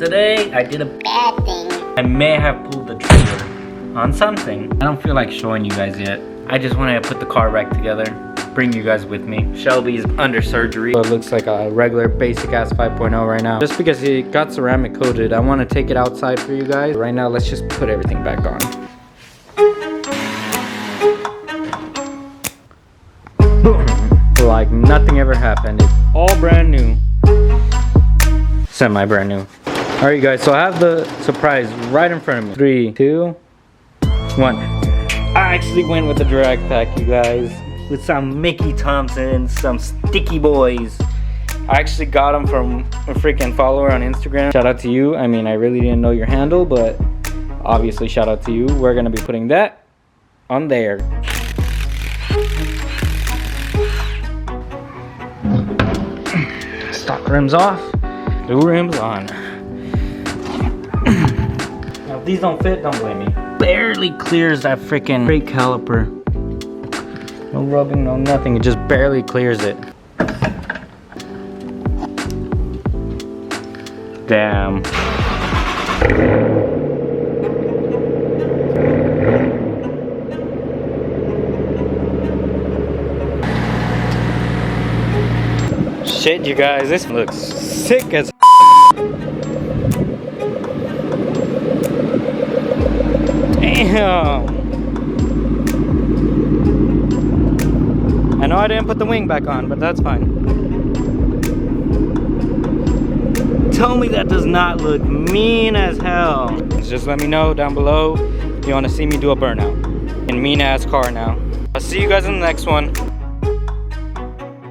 today I did a bad thing. I may have pulled the trigger on something. I don't feel like showing you guys yet. I just wanted to put the car back together, bring you guys with me. Shelby's under surgery. So it looks like a regular basic ass 5.0 right now. Just because it got ceramic coated, I want to take it outside for you guys. Right now, let's just put everything back on. Boom. Like nothing ever happened. It's all brand new. Semi brand new. All right, you guys, so I have the surprise right in front of me. 3, 2, 1. I actually went with the direct pack, you guys, with some Mickey Thompsons, some sticky boys. I actually got them from a freaking follower on Instagram. Shout out to you. I mean, I really didn't know your handle, but obviously shout out to you. We're gonna be putting that on there. Stock rims off, new rims on. Now if these don't fit, don't blame me. Barely clears that freaking brake caliper. No rubbing, no nothing, it just barely clears it. Damn. Shit, you guys, this looks sick as damn. I know I didn't put the wing back on, but that's fine. Tell me that does not look mean as hell. Just let me know down below if you want to see me do a burnout in mean ass car now. I'll see you guys in the next one.